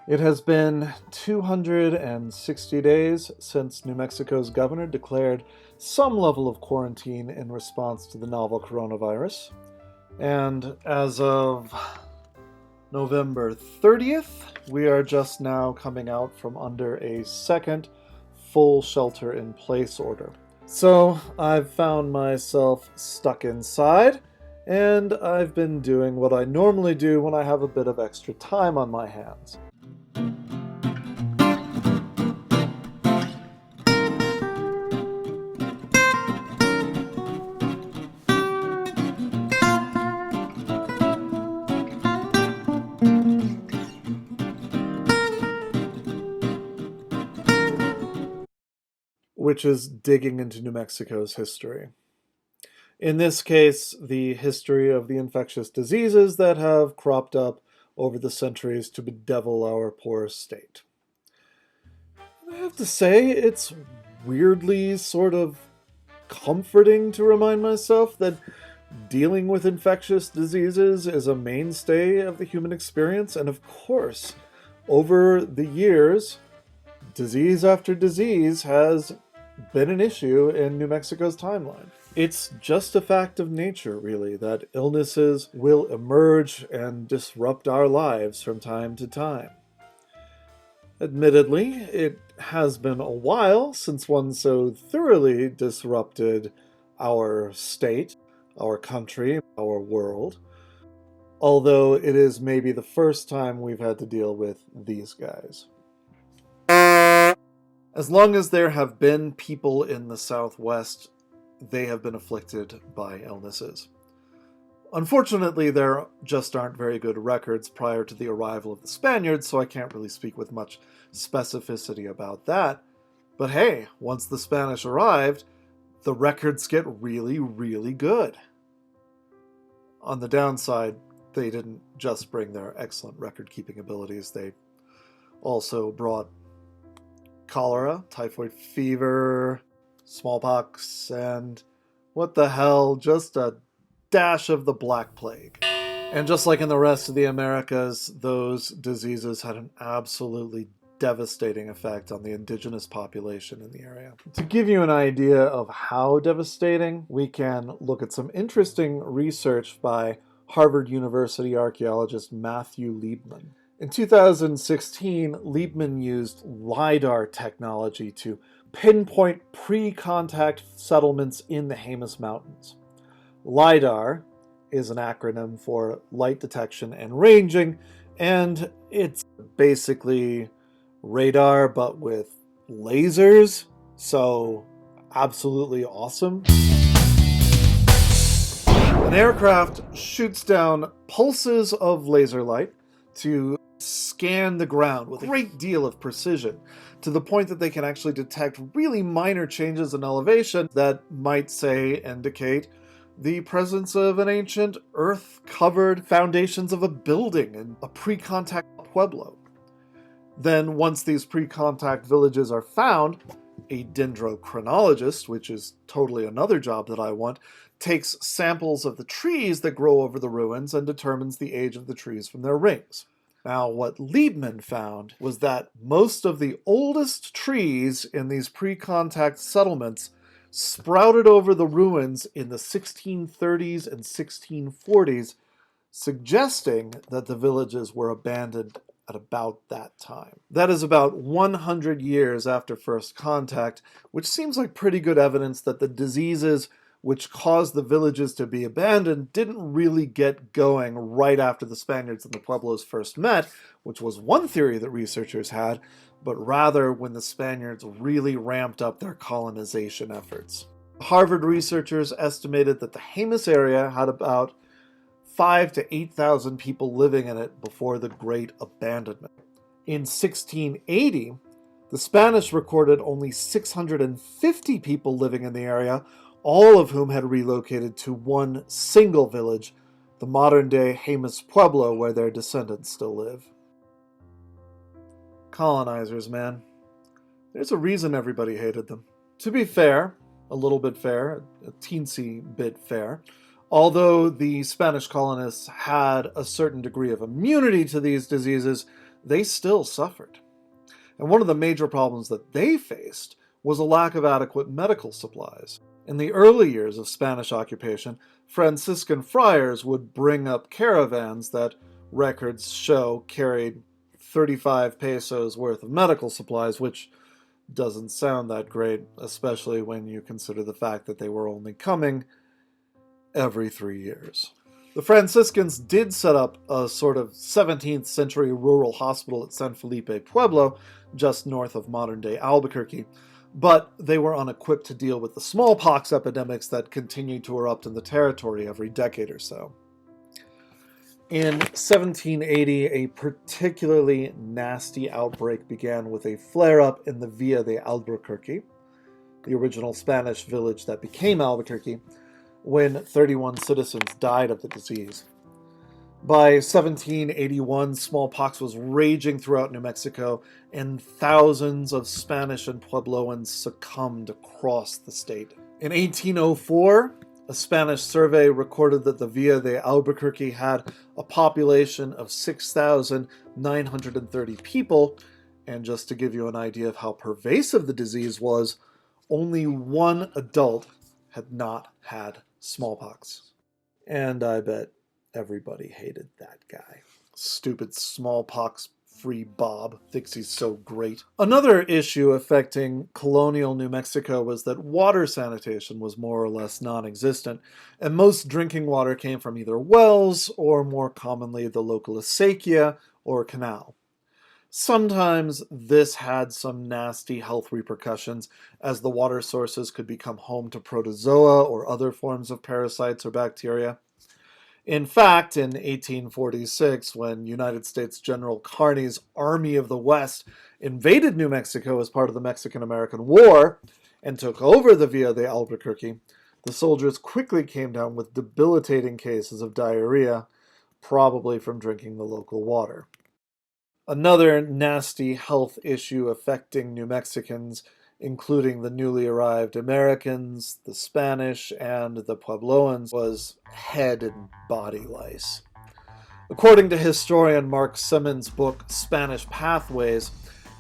It has been 260 days since New Mexico's governor declared some level of quarantine in response to the novel coronavirus. And as of November 30th, we are just now coming out from under a second full shelter-in-place order. So I've found myself stuck inside, and I've been doing what I normally do when I have a bit of extra time on my hands. Which is digging into New Mexico's history. In this case, the history of the infectious diseases that have cropped up over the centuries to bedevil our poor state. I have to say, it's weirdly sort of comforting to remind myself that dealing with infectious diseases is a mainstay of the human experience, and of course, over the years, disease after disease has been an issue in New Mexico's timeline. It's just a fact of nature, really, that illnesses will emerge and disrupt our lives from time to time. Admittedly, it has been a while since one so thoroughly disrupted our state, our country, our world, although it is maybe the first time we've had to deal with these guys. As long as there have been people in the Southwest, they have been afflicted by illnesses. Unfortunately, there just aren't very good records prior to the arrival of the Spaniards, so I can't really speak with much specificity about that. But hey, once the Spanish arrived, the records get really, really good. On the downside, they didn't just bring their excellent record-keeping abilities, they also brought cholera, typhoid fever, smallpox, and what the hell, just a dash of the Black Plague. And just like in the rest of the Americas, those diseases had an absolutely devastating effect on the indigenous population in the area. To give you an idea of how devastating, we can look at some interesting research by Harvard University archaeologist Matthew Liebman. In 2016, Liebman used LiDAR technology to pinpoint pre-contact settlements in the Jemez Mountains. LiDAR is an acronym for light detection and ranging, and it's basically radar but with lasers, so absolutely awesome. An aircraft shoots down pulses of laser light to scan the ground with a great deal of precision, to the point that they can actually detect really minor changes in elevation that might, say, indicate the presence of an ancient earth-covered foundations of a building in a pre-contact pueblo. Then, once these pre-contact villages are found, a dendrochronologist, which is totally another job that I want, takes samples of the trees that grow over the ruins and determines the age of the trees from their rings. Now, what Liebman found was that most of the oldest trees in these pre-contact settlements sprouted over the ruins in the 1630s and 1640s, suggesting that the villages were abandoned at about that time. That is about 100 years after first contact, which seems like pretty good evidence that the diseases which caused the villages to be abandoned didn't really get going right after the Spaniards and the Pueblos first met, which was one theory that researchers had, but rather when the Spaniards really ramped up their colonization efforts. Harvard researchers estimated that the Jemez area had about 5,000 to 8,000 people living in it before the Great Abandonment. In 1680, the Spanish recorded only 650 people living in the area, all of whom had relocated to one single village, the modern-day Jemez Pueblo, where their descendants still live. Colonizers, man. There's a reason everybody hated them. To be fair, a little bit fair, a teensy bit fair, although the Spanish colonists had a certain degree of immunity to these diseases, they still suffered. And one of the major problems that they faced was a lack of adequate medical supplies. In the early years of Spanish occupation, Franciscan friars would bring up caravans that records show carried 35 pesos worth of medical supplies, which doesn't sound that great, especially when you consider the fact that they were only coming every 3 years. The Franciscans did set up a sort of 17th century rural hospital at San Felipe Pueblo, just north of modern-day Albuquerque, but they were unequipped to deal with the smallpox epidemics that continued to erupt in the territory every decade or so. In 1780, a particularly nasty outbreak began with a flare-up in the Villa de Albuquerque, the original Spanish village that became Albuquerque, when 31 citizens died of the disease. By 1781, smallpox was raging throughout New Mexico, and thousands of Spanish and Puebloans succumbed across the state. In 1804, a Spanish survey recorded that the Villa de Albuquerque had a population of 6,930 people, and just to give you an idea of how pervasive the disease was, only one adult had not had smallpox. And I bet everybody hated that guy. Stupid smallpox-free Bob thinks he's so great. Another issue affecting colonial New Mexico was that water sanitation was more or less non-existent, and most drinking water came from either wells or, more commonly, the local acequia or canal. Sometimes this had some nasty health repercussions, as the water sources could become home to protozoa or other forms of parasites or bacteria. In fact, in 1846, when United States General Kearny's Army of the West invaded New Mexico as part of the Mexican-American War and took over the Villa de Albuquerque, the soldiers quickly came down with debilitating cases of diarrhea, probably from drinking the local water. Another nasty health issue affecting New Mexicans, including the newly arrived Americans, the Spanish, and the Puebloans, was head and body lice. According to historian Mark Simmons' book Spanish Pathways,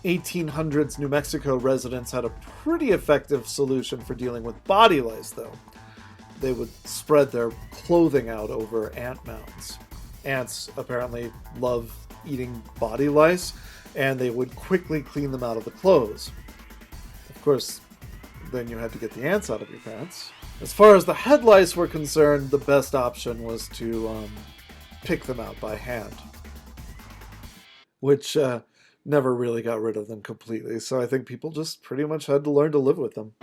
1800s New Mexico residents had a pretty effective solution for dealing with body lice, though. They would spread their clothing out over ant mounds. Ants apparently love eating body lice, and they would quickly clean them out of the clothes. Of course, then you had to get the ants out of your pants. As far as the head lice were concerned, the best option was to pick them out by hand, which never really got rid of them completely, so I think people just pretty much had to learn to live with them.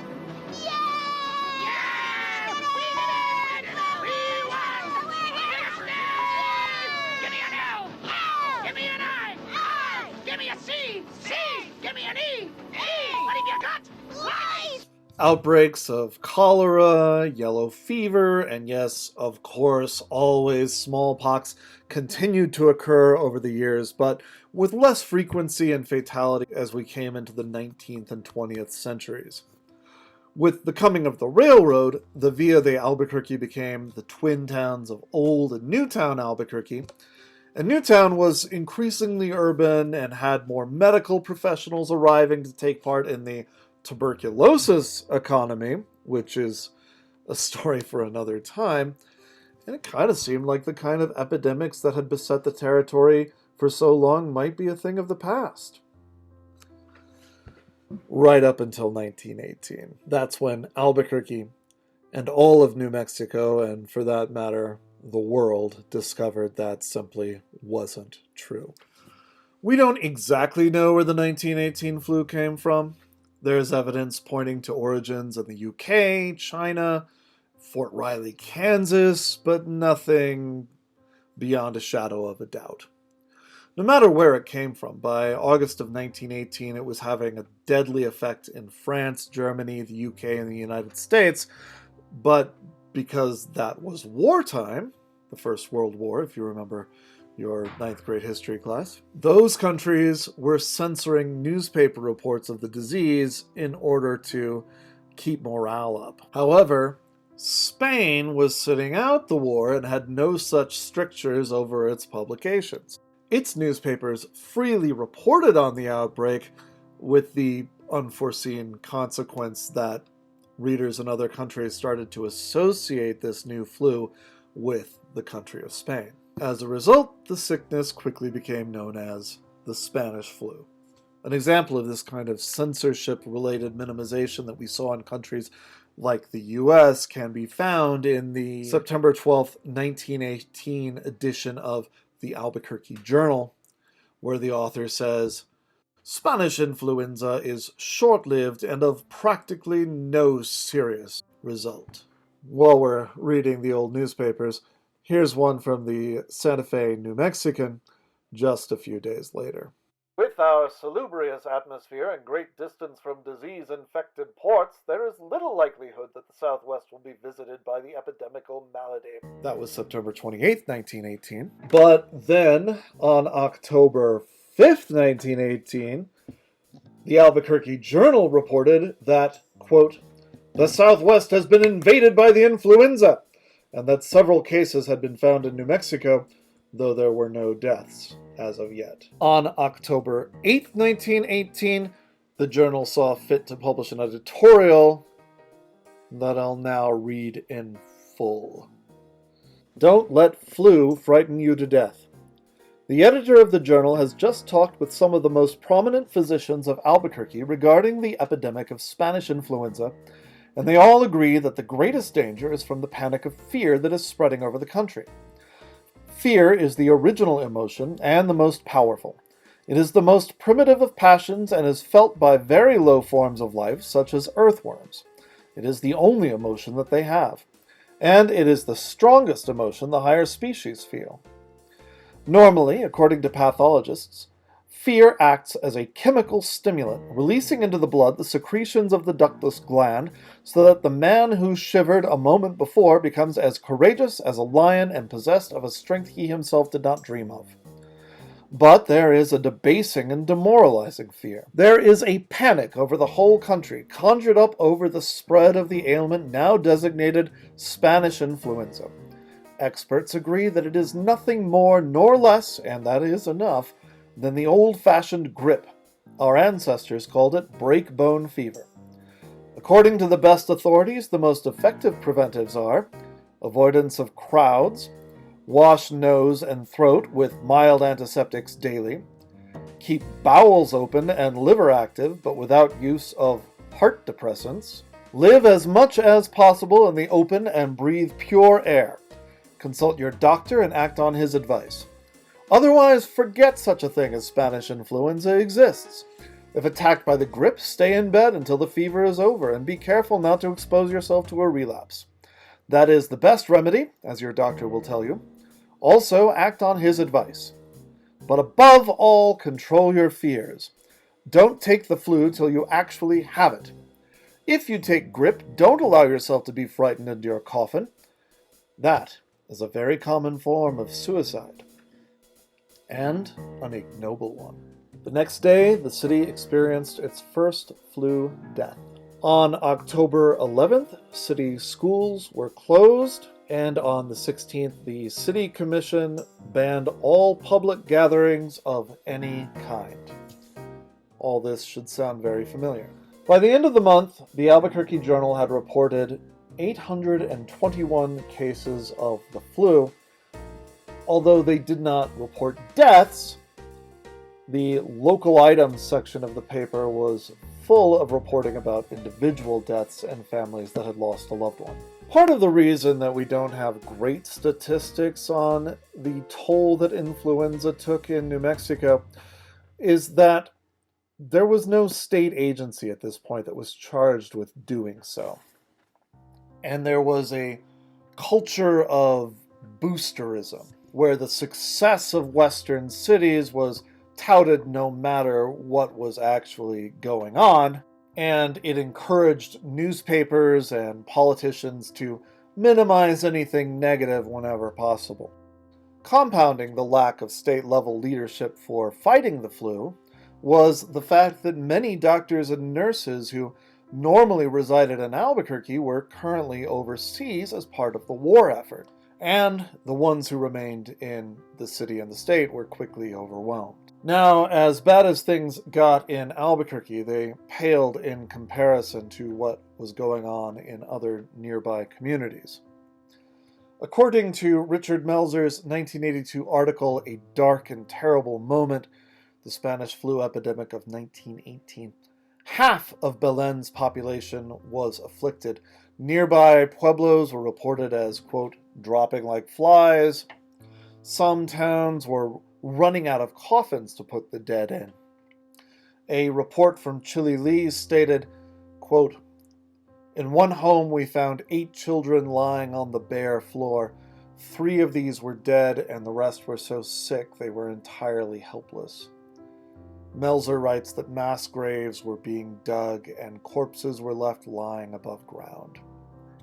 Outbreaks of cholera, yellow fever, and yes, of course, always smallpox continued to occur over the years, but with less frequency and fatality as we came into the 19th and 20th centuries. With the coming of the railroad, the Villa de Albuquerque became the twin towns of Old and Newtown Albuquerque, and Newtown was increasingly urban and had more medical professionals arriving to take part in the tuberculosis economy, which is a story for another time, and it kind of seemed like the kind of epidemics that had beset the territory for so long might be a thing of the past. Right up until 1918. That's when Albuquerque and all of New Mexico, and for that matter, the world, discovered that simply wasn't true. We don't exactly know where the 1918 flu came from. There's evidence pointing to origins in the UK, China, Fort Riley, Kansas, but nothing beyond a shadow of a doubt. No matter where it came from, by August of 1918 it was having a deadly effect in France, Germany, the UK, and the United States, but because that was wartime, the First World War, if you remember your 9th grade history class, those countries were censoring newspaper reports of the disease in order to keep morale up. However, Spain was sitting out the war and had no such strictures over its publications. its newspapers freely reported on the outbreak, with the unforeseen consequence that readers in other countries started to associate this new flu with the country of Spain. As a result, the sickness quickly became known as the Spanish flu. An example of this kind of censorship-related minimization that we saw in countries like the US can be found in the September 12, 1918 edition of the Albuquerque Journal, where the author says, "Spanish influenza is short-lived and of practically no serious result." While we're reading the old newspapers, here's one from the Santa Fe New Mexican just a few days later. "With our salubrious atmosphere and great distance from disease-infected ports, there is little likelihood that the Southwest will be visited by the epidemical malady." That was September 28, 1918. But then, on October 5th, 1918, the Albuquerque Journal reported that, quote, "The Southwest has been invaded by the influenza," and that several cases had been found in New Mexico, though there were no deaths as of yet. On October 8, 1918, the Journal saw fit to publish an editorial that I'll now read in full. "Don't let flu frighten you to death. The editor of the Journal has just talked with some of the most prominent physicians of Albuquerque regarding the epidemic of Spanish influenza, and they all agree that the greatest danger is from the panic of fear that is spreading over the country. Fear is the original emotion and the most powerful. It is the most primitive of passions and is felt by very low forms of life, such as earthworms. It is the only emotion that they have, and it is the strongest emotion the higher species feel. Normally, according to pathologists, fear acts as a chemical stimulant, releasing into the blood the secretions of the ductless gland, so that the man who shivered a moment before becomes as courageous as a lion and possessed of a strength he himself did not dream of. But there is a debasing and demoralizing fear. There is a panic over the whole country, conjured up over the spread of the ailment now designated Spanish influenza. Experts agree that it is nothing more nor less, and that is enough, than the old-fashioned grip. Our ancestors called it break-bone fever. According to the best authorities, the most effective preventives are avoidance of crowds, wash nose and throat with mild antiseptics daily, keep bowels open and liver active but without use of heart depressants, live as much as possible in the open and breathe pure air. Consult your doctor and act on his advice. Otherwise, forget such a thing as Spanish influenza exists. If attacked by the grip, stay in bed until the fever is over, and be careful not to expose yourself to a relapse. That is the best remedy, as your doctor will tell you. Also, act on his advice. But above all, control your fears. Don't take the flu till you actually have it. If you take grip, don't allow yourself to be frightened into your coffin. That is a very common form of suicide. And an ignoble one." The next day, the city experienced its first flu death. On October 11th, city schools were closed, and on the 16th, the city commission banned all public gatherings of any kind. All this should sound very familiar. By the end of the month, the Albuquerque Journal had reported 821 cases of the flu. Although they did not report deaths, the local items section of the paper was full of reporting about individual deaths and families that had lost a loved one. Part of the reason that we don't have great statistics on the toll that influenza took in New Mexico is that there was no state agency at this point that was charged with doing so. And there was a culture of boosterism, where the success of Western cities was touted no matter what was actually going on, and it encouraged newspapers and politicians to minimize anything negative whenever possible. Compounding the lack of state-level leadership for fighting the flu was the fact that many doctors and nurses who normally resided in Albuquerque were currently overseas as part of the war effort. and the ones who remained in the city and the state were quickly overwhelmed. Now, as bad as things got in Albuquerque, they paled in comparison to what was going on in other nearby communities. According to Richard Melzer's 1982 article, A Dark and Terrible Moment, the Spanish flu epidemic of 1918, half of Belén's population was afflicted. Nearby pueblos were reported as, quote, dropping like flies. Some towns were running out of coffins to put the dead in. A report from Chile Lice stated, quote, in one home we found 8 children lying on the bare floor. 3 of these were dead and the rest were so sick they were entirely helpless. Melzer writes that mass graves were being dug and corpses were left lying above ground.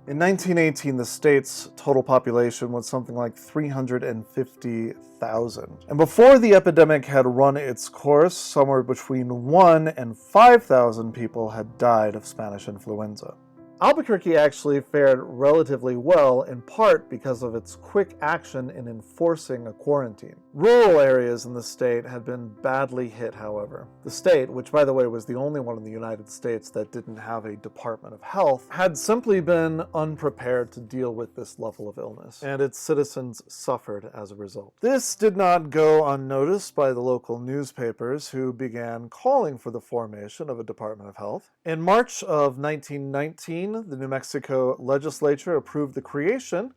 In 1918, the state's total population was something like 350,000. And before the epidemic had run its course, somewhere between 1 and 5,000 people had died of Spanish influenza. Albuquerque actually fared relatively well, in part because of its quick action in enforcing a quarantine. Rural areas in the state had been badly hit, however. The state, which by the way was the only one in the United States that didn't have a Department of Health, had simply been unprepared to deal with this level of illness, and its citizens suffered as a result. This did not go unnoticed by the local newspapers, who began calling for the formation of a Department of Health. In March of 1919, the New Mexico legislature approved the creation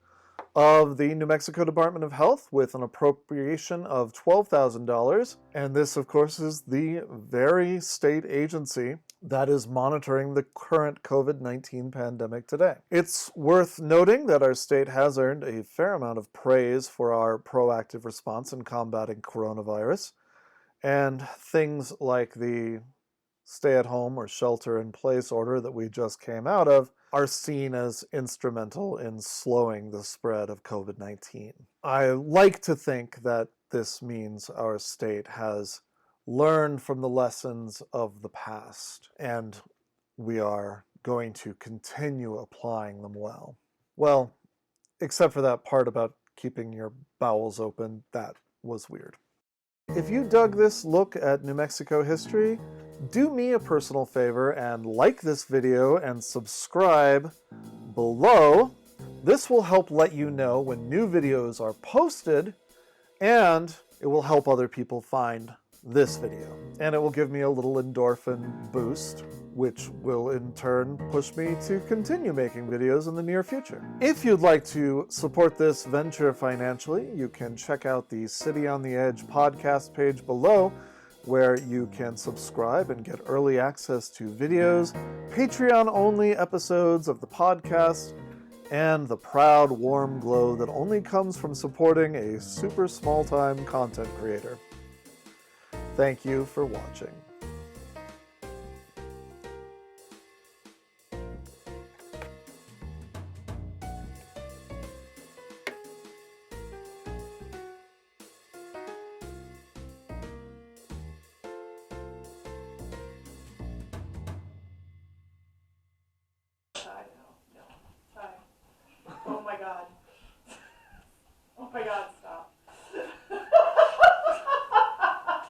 of the New Mexico Department of Health with an appropriation of $12,000. And this, of course, is the very state agency that is monitoring the current COVID-19 pandemic today. It's worth noting that our state has earned a fair amount of praise for our proactive response in combating coronavirus, and things like the stay-at-home or shelter-in-place order that we just came out of are seen as instrumental in slowing the spread of COVID-19. I like to think that this means our state has learned from the lessons of the past, and we are going to continue applying them well. Well, except for that part about keeping your bowels open, that was weird. If you dug this look at New Mexico history, do me a personal favor and like this video and subscribe below. This will help let you know when new videos are posted, and it will help other people find this video. And it will give me a little endorphin boost, which will in turn push me to continue making videos in the near future. If you'd like to support this venture financially, you can check out the City on the Edge podcast page below, where you can subscribe and get early access to videos, Patreon-only episodes of the podcast, and the proud warm glow that only comes from supporting a super small-time content creator. Thank you for watching.